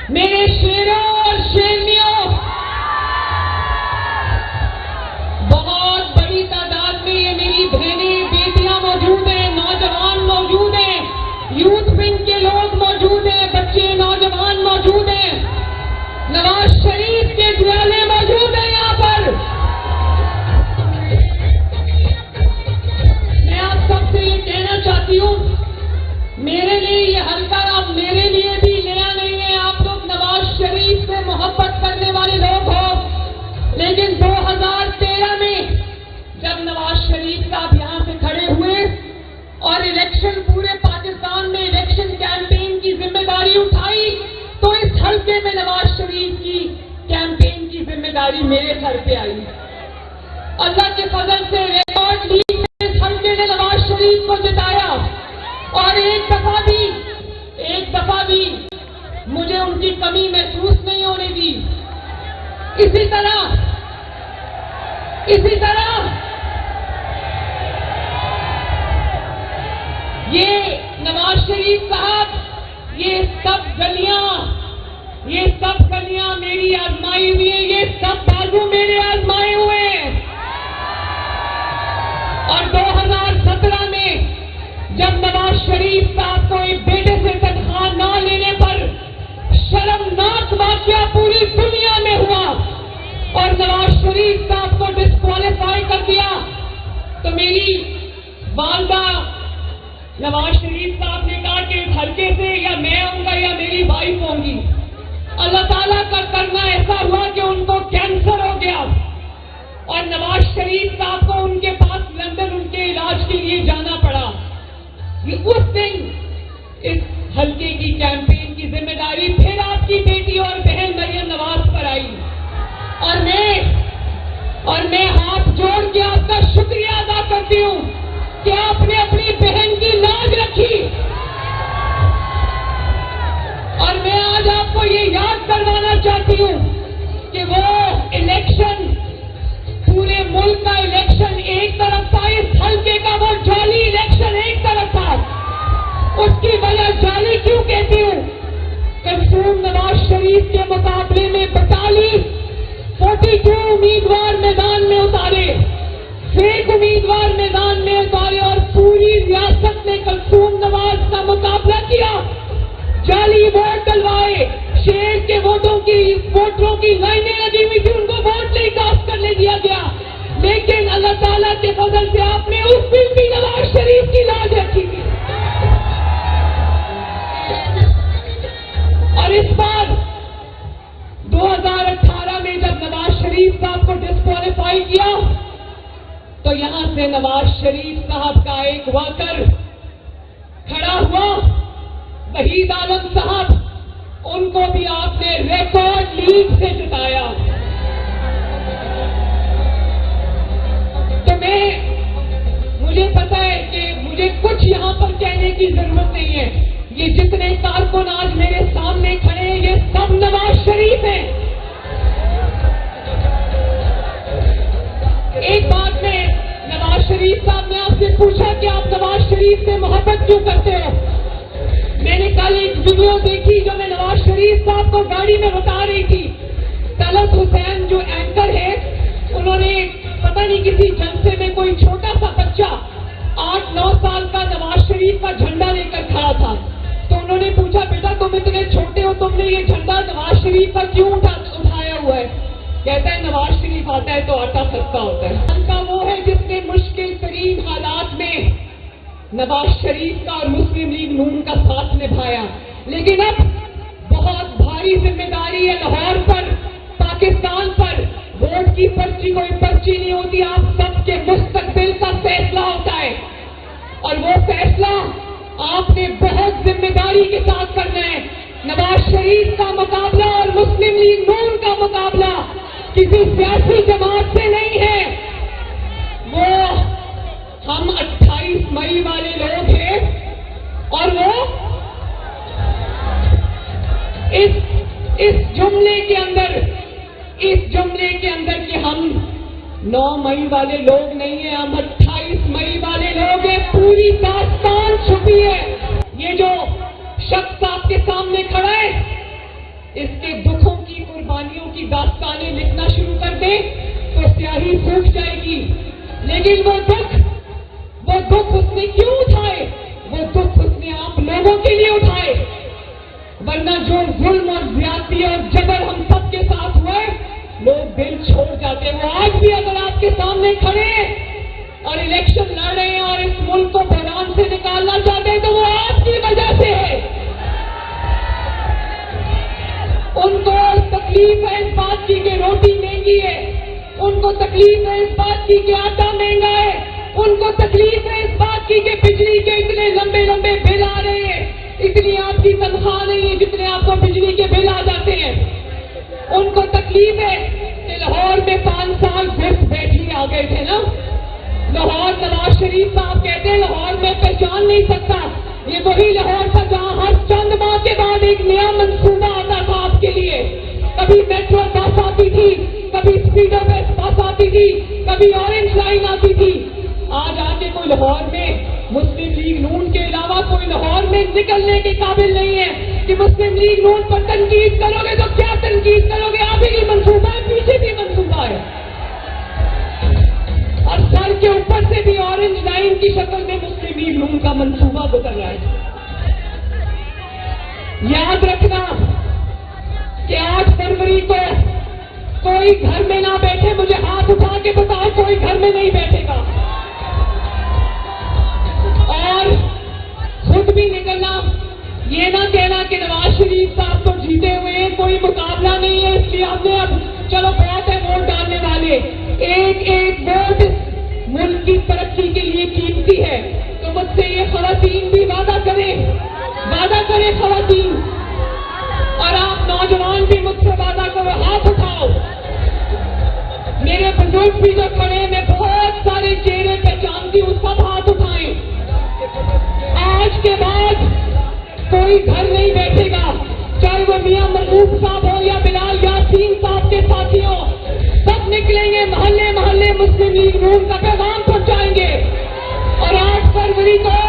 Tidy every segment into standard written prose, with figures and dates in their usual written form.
میرے شیروں اور شیرنیوں، بہت بڑی تعداد میں یہ میری بہنیں بیٹیاں موجود ہیں، نوجوان موجود ہیں، یوتھ ونگ کے لوگ موجود ہیں، بچے نوجوان موجود ہیں، نواز شریف کے دیالے موجود ہیں یہاں پر۔ میں آپ سب سے یہ کہنا چاہتی ہوں، میرے لیے یہ حلقہ اب میرے لیے بھی نیا نہیں ہے۔ آپ لوگ نواز شریف سے محبت کرنے والے لوگ ہو، لیکن 2013 میں جب نواز شریف صاحب یہاں سے کھڑے ہوئے اور الیکشن پورے پاکستان میں الیکشن کیمپین کی ذمہ داری اٹھائی، تو اس حلقے میں نواز شریف کی کیمپین کی ذمہ داری میرے سر پہ آئی۔ اللہ کے فضل سے ریکارڈ لیگ میں اس حلقے نے نواز شریف کو جتایا، اور ایک دفعہ بھی مجھے ان کی کمی محسوس نہیں ہونے دی۔ اسی طرح یہ نواز شریف صاحب، یہ سب گلیاں میری آزمائی ہوئی ہیں، یہ سب بازو میرے آزمائے ہوئے ہیں۔ اور 2017 میں جب نواز شریف صاحب کو ایک بیٹے سے تنخواہ نہ لینے پر شرمناک واقعہ پوری دنیا میں ہوا اور نواز شریف صاحب کو ڈسکوالیفائی کر دیا، تو میری والدہ نواز شریف صاحب نے کہا کہ اس حلقے سے یا میں ہوں گا یا میری وائف ہوں گی۔ اللہ تعالیٰ کا کرنا ایسا ہوا کہ ان کو کینسر ہو گیا، اور نواز شریف صاحب کو ان کے پاس لندن ان کے علاج کے لیے جانا پڑا۔ اس دن اس حلقے کی کیمپین کی ذمہ داری پھر آپ کی بیٹی اور بہن مریم نواز پر آئی، اور میں ہاتھ جوڑ کے آپ کا شکریہ ادا کرتی ہوں کہ آپ نے اپنی بہن کی لاج رکھی۔ اور میں آج آپ کو یہ یاد کروانا چاہتی ہوں کہ وہ الیکشن، پورے ملک کا الیکشن ایک طرف تھا، اس حلقے کا وہ جعلی الیکشن ایک طرف تھا۔ اس کی وجہ جعلی کیوں کہتی ہوں؟ کلثوم نواز شریف کے مقابلے میں 42 امیدوار میدان میں اتارے، فیک امیدوار میدان میں اتارے، اور پوری ریاست نے کلثوم نواز کا مقابلہ کیا، جعلی ووٹ ڈلوائے، شیر کے ووٹروں کی لائنیں لگی ہوئی تھی، ان کو ووٹ نہیں کاسٹ کرنے دیا گیا، لیکن اللہ تعالیٰ کے فضل سے آپ نے اس دن بھی نواز شریف کی لاج رکھی تھی۔ اور اس بار 2018 میں جب نواز شریف صاحب کو ڈسکوالیفائی کیا، تو یہاں سے نواز شریف صاحب کا ایک ورکر کھڑا ہوا، وحید عالم صاحب، ان کو بھی آپ نے ریکارڈ لیگ سے جتایا۔ تو مجھے پتا ہے کہ مجھے کچھ یہاں پر کہنے کی ضرورت نہیں ہے، یہ جتنے کارکن آج میرے سامنے کھڑے ہیں یہ سب نواز شریف ہیں۔ ایک بات میں نواز شریف صاحب نے آپ سے پوچھا کہ آپ نواز شریف سے محبت کیوں کرتے ہو؟ میں نے کل ایک ویڈیو دیکھی جو میں نواز شریف صاحب کو گاڑی میں بتا رہی تھی، طلعت حسین جو اینکر ہے، انہوں نے پتہ نہیں کسی جلسے میں کوئی چھوٹا سا بچہ 8-9 سال کا نواز شریف کا جھنڈا لے کر کھڑا تھا، تو انہوں نے پوچھا بیٹا تم اتنے چھوٹے ہو، تم نے یہ جھنڈا نواز شریف کا کیوں اٹھایا ہوا ہے؟ کہتا ہے نواز شریف آتا ہے تو آٹا سستا ہوتا ہے۔ ان کا وہ ہے جس نے مشکل ترین حالات میں نواز شریف کا اور مسلم لیگ نون کا ساتھ نبھایا، لیکن اب بہت بھاری ذمہ داری ہے لاہور پر، پاکستان پر۔ ووٹ کی پرچی کوئی پرچی نہیں ہوتی، آپ سب کے مستقبل کا فیصلہ ہوتا ہے، اور وہ فیصلہ آپ نے بہت ذمہ داری کے ساتھ کرنا ہے۔ نواز شریف کا مقابلہ اور مسلم لیگ نون کا مقابلہ کسی سیاسی جماعت سے نہیں ہے، وہ ہم 28 مئی والے لوگ ہیں، اور وہ اس جملے کے اندر کہ ہم 9 مئی والے لوگ نہیں ہیں، ہم 28 مئی والے لوگ ہیں، پوری داستان چھپی ہے۔ یہ جو شخص آپ کے سامنے کھڑا ہے اس کے دکھوں کی قربانیوں کی داستانیں لکھنا شروع کر دیں تو سیاہی سوکھ جائے گی. لیکن وہ دکھ اس نے کیوں اٹھائے؟ وہ دکھ اس نے آپ لوگوں کے لیے اٹھائے. ورنہ جو ظلم اور زیادتی اور جبر ہم سب کے ساتھ ہوئے، لوگ دل چھوڑ جاتے. وہ آج بھی اگر آپ کے سامنے کھڑے ہیں اور الیکشن لڑ رہے ہیں اور اس ملک کو بحران سے نکالنا چاہتے ہیں تو وہ آپ کی وجہ سے ہے. ان کو تکلیف ہے اس بات کی کہ روٹی مہنگی ہے، ان کو تکلیف ہے اس بات کی کہ آٹا مہنگا ہے، ان کو تکلیف ہے اس بات کی کہ بجلی کے اتنے لمبے لمبے بل آ رہے ہیں، اتنی آپ کی تنخواہ نہیں ہے جتنے آپ کو بجلی کے بل آ جاتے ہیں. ان کو تکلیف ہے کہ لاہور میں 5 سال گھس بیٹھی آ گئے تھے نا. لاہور نواز شریف صاحب کہتے ہیں لاہور میں پہچان نہیں سکتا. یہ وہی لاہور تھا جہاں ہر چند ماہ کے بعد ایک نیا منصوبہ آتا تھا آپ کے لیے. کبھی میٹرو بس آتی تھی، کبھی اسپیڈر بس آتی تھی، کبھی اورنج لائن آتی تھی. آج آ کے کوئی لاہور میں مسلم لیگ نون کے علاوہ کوئی لاہور میں نکلنے کے قابل نہیں ہے کہ مسلم لیگ نون پر تنقید کرو گے تو کیا تنقید کرو گے؟ آگے بھی منصوبہ ہے، پیچھے بھی منصوبہ ہے، اور سر کے اوپر سے بھی اورنج لائن کی شکل میں مسلم لیگ نون کا منصوبہ گزر رہا ہے. یاد رکھنا کہ 8 فروری کو کوئی گھر میں نہ بیٹھے. مجھے ہاتھ اٹھا کے بتاؤ کوئی گھر میں نہیں بیٹھے گا. اور خود بھی نکلنا، یہ نہ کہنا کہ نواز شریف صاحب تو جیتے ہوئے ہیں، کوئی مقابلہ نہیں ہے اس لیے ہم نے اب چلو بہت ہے ووٹ ڈالنے والے. ایک ایک ووٹ ملک کی ترقی کے لیے قیمتی ہے. تو مجھ سے یہ خواتین بھی وعدہ کریں خواتین، اور آپ نوجوان بھی مجھ سے وعدہ کرو، ہاتھ اٹھاؤ. میرے بزرگ بھی جو کھڑے ہیں، میں بہت سارے چہرے پہچانتی ہوں، سب ہاتھ اٹھائیں. آج کے بعد کوئی گھر نہیں بیٹھے گا، چاہے وہ میاں مرغوب صاحب ہو یا بلال یاسین صاحب کے ساتھی ہو. سب نکلیں گے، محلے محلے مسلم لیگ نون کا پیغام پہنچائیں گے. اور 8 فروری کو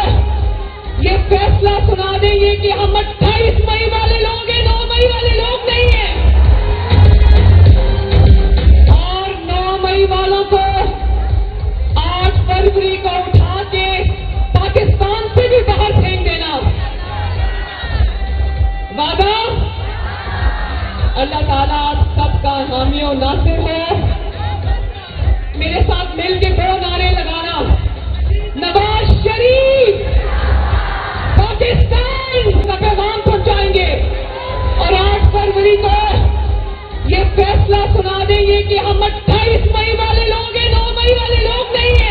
یہ فیصلہ سنا دیں گے کہ ہم 28 مئی والے لوگ ہیں، 9 مئی والے لوگ نہیں ہیں. اور 9 مئی والوں کو 8 فروری کو اٹھا کے پاکستان سے بھی باہر پھینک دینا. وعدہ؟ اللہ تعالیٰ آپ سب کا حامی و ناصر ہو. میرے ساتھ مل کے 2 نعرے لگانا: نواز شریف پاکستان کا پیغام پہنچائیں گے. اور 8 فروری کو یہ فیصلہ سنا دیں گے کہ ہم 28 مئی والے لوگ ہیں، 9 مئی والے لوگ نہیں ہیں.